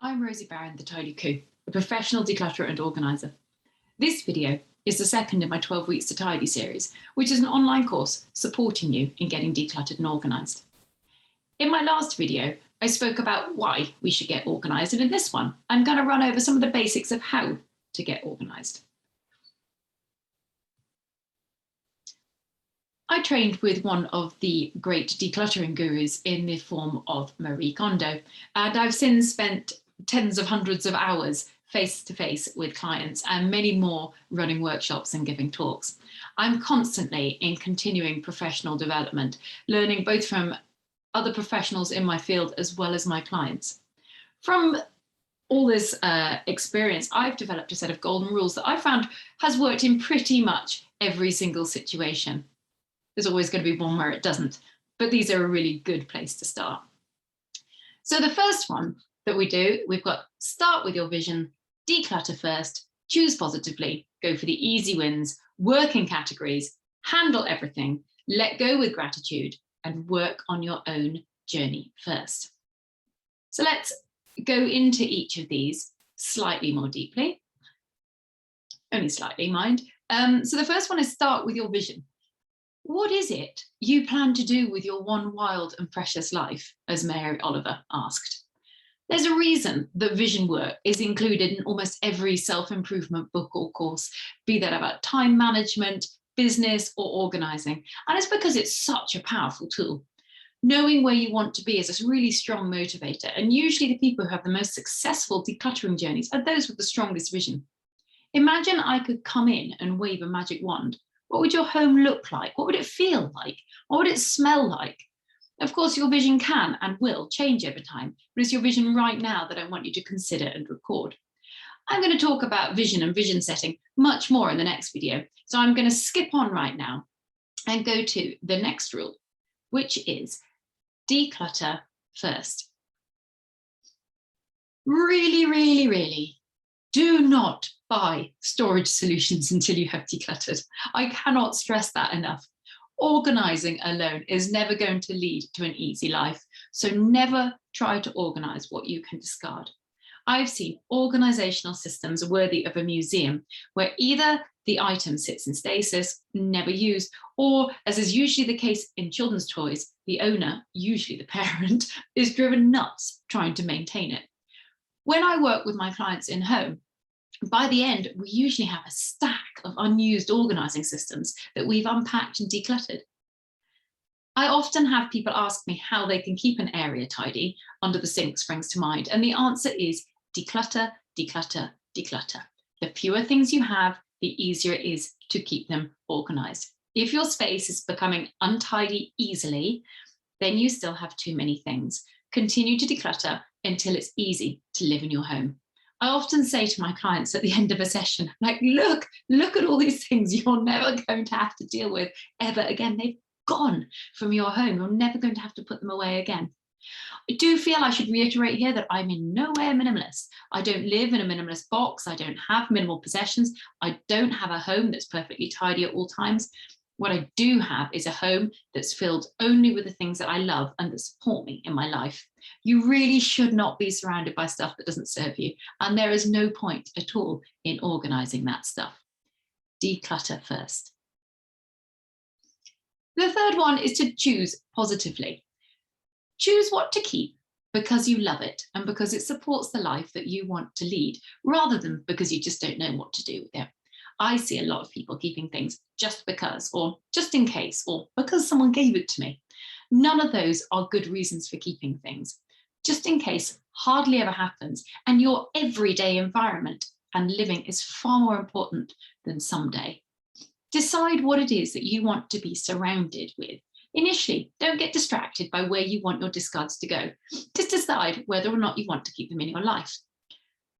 I'm Rosie Barron, the Tidy Coo, a professional declutterer and organiser. This video is the second in my 12 Weeks to Tidy series, which is an online course supporting you in getting decluttered and organised. In my last video, I spoke about why we should get organised, and in this one, I'm going to run over some of the basics of how to get organised. I trained with one of the great decluttering gurus in the form of Marie Kondo, and I've since spent tens of hundreds of hours face-to-face with clients and many more running workshops and giving talks. I'm constantly in continuing professional development, learning both from other professionals in my field as well as my clients. From all this experience, I've developed a set of golden rules that I found has worked in pretty much every single situation. There's always going to be one where it doesn't, but these are a really good place to start. So the first one that we do, we've got start with your vision, declutter first, choose positively, go for the easy wins, work in categories, handle everything, let go with gratitude, and work on your own journey first. So let's go into each of these slightly more deeply. Only slightly, mind. So the first one is start with your vision. What is it you plan to do with your one wild and precious life, as Mary Oliver asked? There's a reason that vision work is included in almost every self-improvement book or course, be that about time management, business, or organising. And it's because it's such a powerful tool. Knowing where you want to be is a really strong motivator. And usually the people who have the most successful decluttering journeys are those with the strongest vision. Imagine I could come in and wave a magic wand. What would your home look like? What would it feel like? What would it smell like? Of course, your vision can and will change over time, but it's your vision right now that I want you to consider and record. I'm going to talk about vision and vision setting much more in the next video, so I'm going to skip on right now and go to the next rule, which is declutter first. Really, do not buy storage solutions until you have decluttered. I cannot stress that enough. Organising alone is never going to lead to an easy life, so never try to organise what you can discard. I've seen organisational systems worthy of a museum where either the item sits in stasis, never used, or, as is usually the case in children's toys, the owner, usually the parent, is driven nuts trying to maintain it. When I work with my clients in home, by the end, we usually have a stack of unused organising systems that we've unpacked and decluttered. I often have people ask me how they can keep an area tidy. Under the sink springs to mind, and the answer is declutter, declutter, declutter. The fewer things you have, the easier it is to keep them organised. If your space is becoming untidy easily, then you still have too many things. Continue to declutter until it's easy to live in your home. I often say to my clients at the end of a session, like, look at all these things you're never going to have to deal with ever again. They've gone from your home. You're never going to have to put them away again. I do feel I should reiterate here that I'm in no way a minimalist. I don't live in a minimalist box. I don't have minimal possessions. I don't have a home that's perfectly tidy at all times. What I do have is a home that's filled only with the things that I love and that support me in my life. You really should not be surrounded by stuff that doesn't serve you. And there is no point at all in organising that stuff. Declutter first. The third one is to choose positively. Choose what to keep because you love it and because it supports the life that you want to lead, rather than because you just don't know what to do with it. I see a lot of people keeping things just because, or just in case, or because someone gave it to me. None of those are good reasons for keeping things. Just in case hardly ever happens, and your everyday environment and living is far more important than someday. Decide what it is that you want to be surrounded with. Initially, don't get distracted by where you want your discards to go. Just decide whether or not you want to keep them in your life.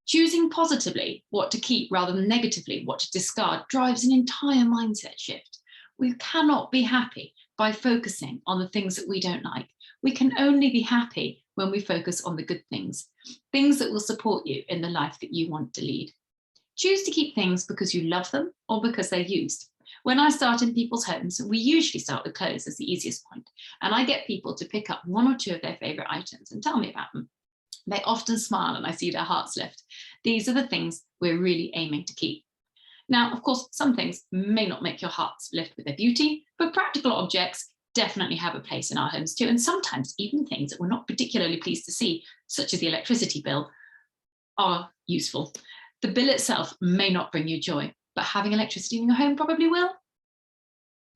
Choosing positively what to keep rather than negatively what to discard drives an entire mindset shift. We cannot be happy by focusing on the things that we don't like. We can only be happy when we focus on the good things that will support you in the life that you want to lead. Choose to keep things because you love them or because they're used. When I start in people's homes, we usually start with clothes as the easiest point, and I get people to pick up one or two of their favourite items and tell me about them. They often smile and I see their hearts lift. These are the things we're really aiming to keep. Now, of course, some things may not make your hearts lift with their beauty, but practical objects definitely have a place in our homes too. And sometimes even things that we're not particularly pleased to see, such as the electricity bill, are useful. The bill itself may not bring you joy, but having electricity in your home probably will.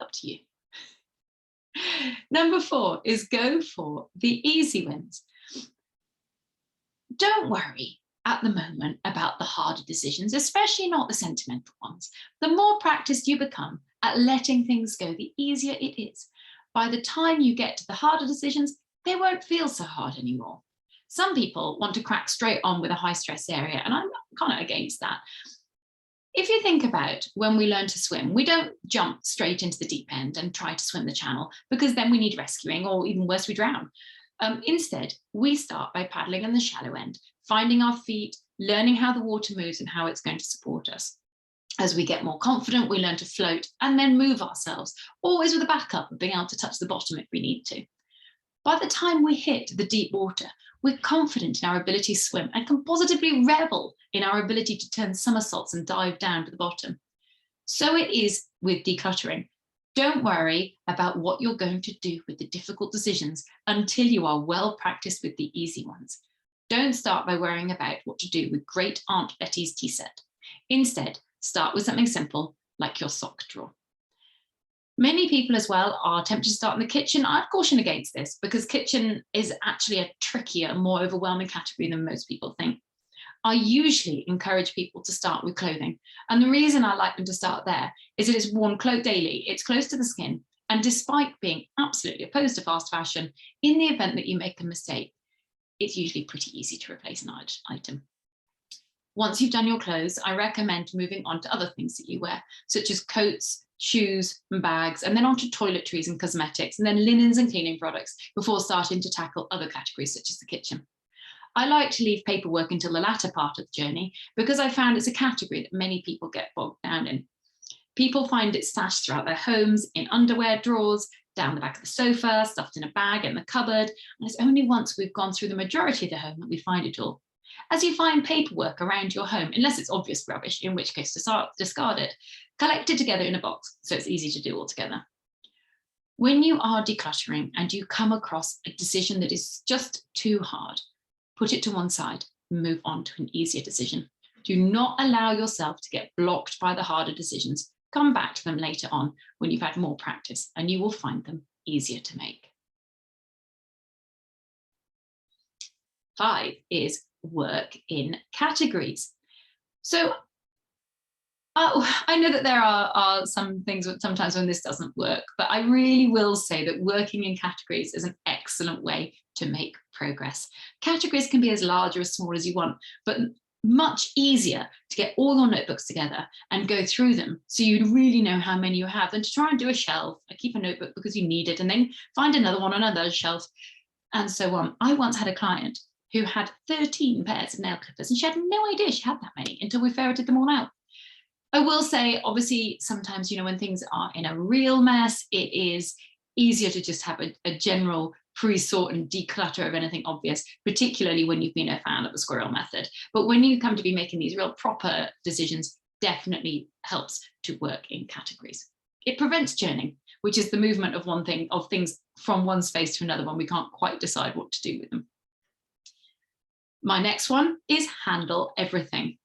Up to you. Number 4 is go for the easy wins. Don't worry at the moment about the harder decisions, especially not the sentimental ones. The more practiced you become at letting things go, the easier it is. By the time you get to the harder decisions, they won't feel so hard anymore. Some people want to crack straight on with a high stress area, and I'm kind of against that. If you think about when we learn to swim, we don't jump straight into the deep end and try to swim the channel, because then we need rescuing, or even worse, we drown. Instead, we start by paddling in the shallow end, finding our feet, learning how the water moves and how it's going to support us. As we get more confident, we learn to float and then move ourselves, always with a backup of being able to touch the bottom if we need to. By the time we hit the deep water, we're confident in our ability to swim and can positively revel in our ability to turn somersaults and dive down to the bottom. So it is with decluttering. Don't worry about what you're going to do with the difficult decisions until you are well practiced with the easy ones. Don't start by worrying about what to do with Great Aunt Betty's tea set. Instead, start with something simple like your sock drawer. Many people as well are tempted to start in the kitchen. I'd caution against this because kitchen is actually a trickier, more overwhelming category than most people think. I usually encourage people to start with clothing. And the reason I like them to start there is that it's worn daily, it's close to the skin. And despite being absolutely opposed to fast fashion, in the event that you make a mistake, it's usually pretty easy to replace an item. Once you've done your clothes, I recommend moving on to other things that you wear, such as coats, shoes and bags, and then onto toiletries and cosmetics, and then linens and cleaning products before starting to tackle other categories such as the kitchen. I like to leave paperwork until the latter part of the journey because I found it's a category that many people get bogged down in. People find it stashed throughout their homes, in underwear drawers, down the back of the sofa, stuffed in a bag in the cupboard, and it's only once we've gone through the majority of the home that we find it all. As you find paperwork around your home, unless it's obvious rubbish, in which case discard it, collect it together in a box so it's easy to do all together. When you are decluttering and you come across a decision that is just too hard, put it to one side and move on to an easier decision. Do not allow yourself to get blocked by the harder decisions. Come back to them later on when you've had more practice and you will find them easier to make. 5 is work in categories. So I know that there are some things sometimes when this doesn't work, but I really will say that working in categories is an excellent way to make progress. Categories can be as large or as small as you want, but much easier to get all your notebooks together and go through them so you really know how many you have than to try and do a shelf. I keep a notebook because you need it and then find another one on another shelf and so on. I once had a client who had 13 pairs of nail clippers and she had no idea she had that many until we ferreted them all out. I will say, obviously, sometimes, when things are in a real mess, it is easier to just have a general pre-sort and declutter of anything obvious, particularly when you've been a fan of the squirrel method. But when you come to be making these real proper decisions, definitely helps to work in categories. It prevents churning, which is the movement of things from one space to another when we can't quite decide what to do with them. My next one is handle everything.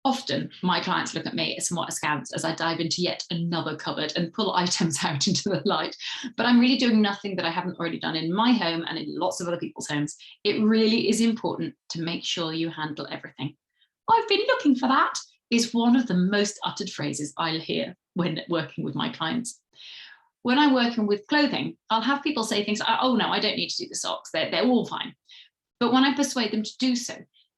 Often my clients look at me somewhat askance as I dive into yet another cupboard and pull items out into the light, but I'm really doing nothing that I haven't already done in my home and in lots of other people's homes. It really is important to make sure you handle everything. I've been looking for that is one of the most uttered phrases I'll hear when working with my clients. When I'm working with clothing, I'll have people say things like, oh no, I don't need to do the socks, they're all fine. But when I persuade them to do so,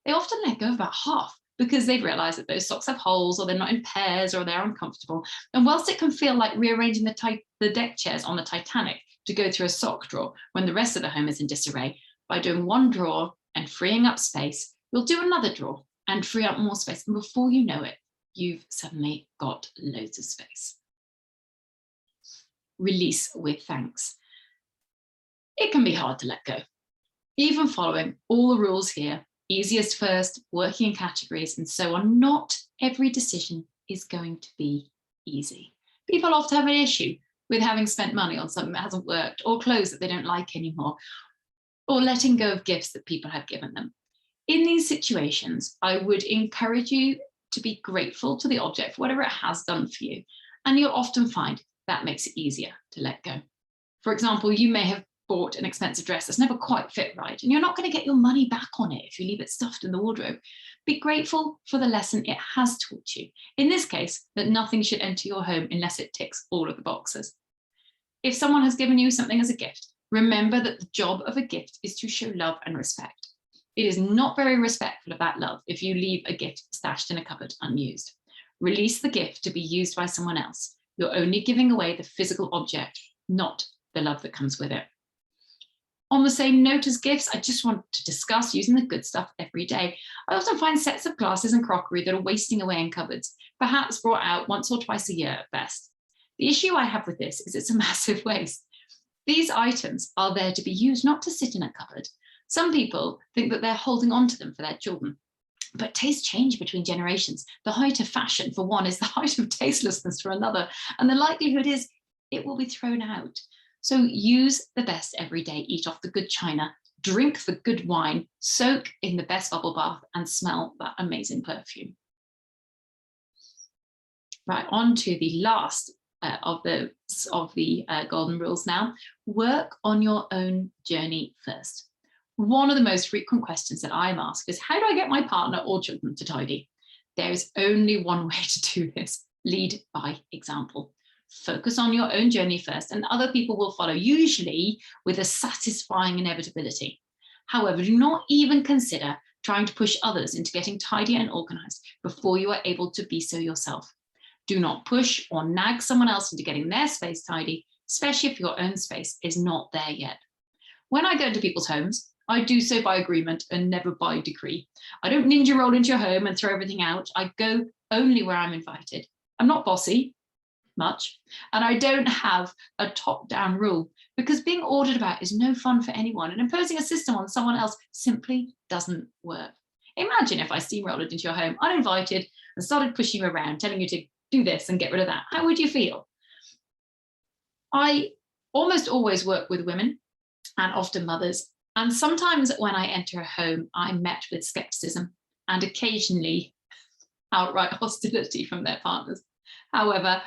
they often let go of about half, because they've realized that those socks have holes or they're not in pairs or they're uncomfortable. And whilst it can feel like rearranging the deck chairs on the Titanic to go through a sock drawer when the rest of the home is in disarray, by doing one drawer and freeing up space, you'll do another drawer and free up more space. And before you know it, you've suddenly got loads of space. Release with thanks. It can be hard to let go. Even following all the rules here, easiest first, working in categories and so on, not every decision is going to be easy. People often have an issue with having spent money on something that hasn't worked, or clothes that they don't like anymore, or letting go of gifts that people have given them. In these situations, I would encourage you to be grateful to the object for whatever it has done for you. And you'll often find that makes it easier to let go. For example, you may have bought an expensive dress that's never quite fit right, and you're not going to get your money back on it if you leave it stuffed in the wardrobe. Be grateful for the lesson it has taught you. In this case, that nothing should enter your home unless it ticks all of the boxes. If someone has given you something as a gift, remember that the job of a gift is to show love and respect. It is not very respectful of that love if you leave a gift stashed in a cupboard unused. Release the gift to be used by someone else. You're only giving away the physical object, not the love that comes with it. On the same note as gifts, I just want to discuss using the good stuff every day. I often find sets of glasses and crockery that are wasting away in cupboards, perhaps brought out once or twice a year at best. The issue I have with this is it's a massive waste. These items are there to be used, not to sit in a cupboard. Some people think that they're holding on to them for their children. But tastes change between generations. The height of fashion for one is the height of tastelessness for another. And the likelihood is it will be thrown out. So use the best every day, eat off the good china, drink the good wine, soak in the best bubble bath and smell that amazing perfume. Right, on to the last of the golden rules now. Work on your own journey first. One of the most frequent questions that I'm asked is, how do I get my partner or children to tidy? There is only one way to do this. Lead by example. Focus on your own journey first, and other people will follow, usually with a satisfying inevitability. However, do not even consider trying to push others into getting tidy and organized before you are able to be so yourself. Do not push or nag someone else into getting their space tidy, especially if your own space is not there yet. When I go into people's homes, I do so by agreement and never by decree. I don't ninja roll into your home and throw everything out. I go only where I'm invited. I'm not bossy, much, and I don't have a top-down rule, because being ordered about is no fun for anyone, and imposing a system on someone else simply doesn't work. Imagine if I steamrolled into your home uninvited and started pushing you around, telling you to do this and get rid of that. How would you feel? I almost always work with women and often mothers, and sometimes when I enter a home, I'm met with skepticism and occasionally outright hostility from their partners. However,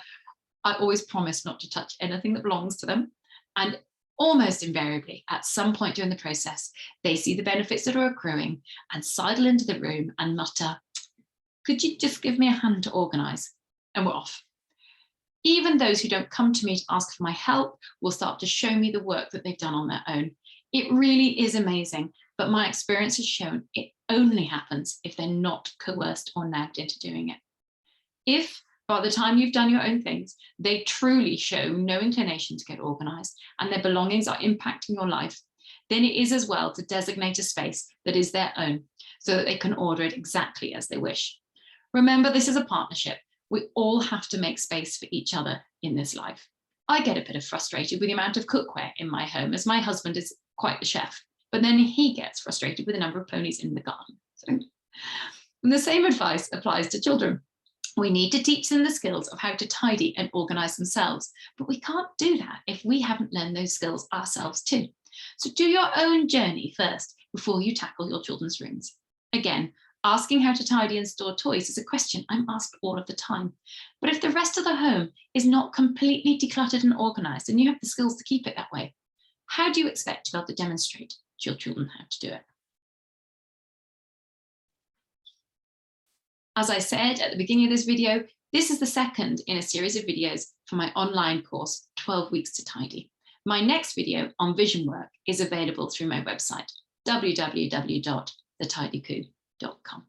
I always promise not to touch anything that belongs to them. And almost invariably, at some point during the process, they see the benefits that are accruing and sidle into the room and mutter, "Could you just give me a hand to organise?" And we're off. Even those who don't come to me to ask for my help will start to show me the work that they've done on their own. It really is amazing, but my experience has shown it only happens if they're not coerced or nagged into doing it. If by the time you've done your own things, they truly show no inclination to get organised and their belongings are impacting your life, then it is as well to designate a space that is their own so that they can order it exactly as they wish. Remember, this is a partnership. We all have to make space for each other in this life. I get a bit frustrated with the amount of cookware in my home, as my husband is quite the chef, but then he gets frustrated with the number of ponies in the garden. And the same advice applies to children. We need to teach them the skills of how to tidy and organise themselves, but we can't do that if we haven't learned those skills ourselves too. So do your own journey first before you tackle your children's rooms. Again, asking how to tidy and store toys is a question I'm asked all of the time. But if the rest of the home is not completely decluttered and organised and you have the skills to keep it that way, how do you expect to be able to demonstrate to your children how to do it? As I said at the beginning of this video, this is the second in a series of videos for my online course, 12 Weeks to Tidy. My next video on vision work is available through my website, www.thetidycoo.com.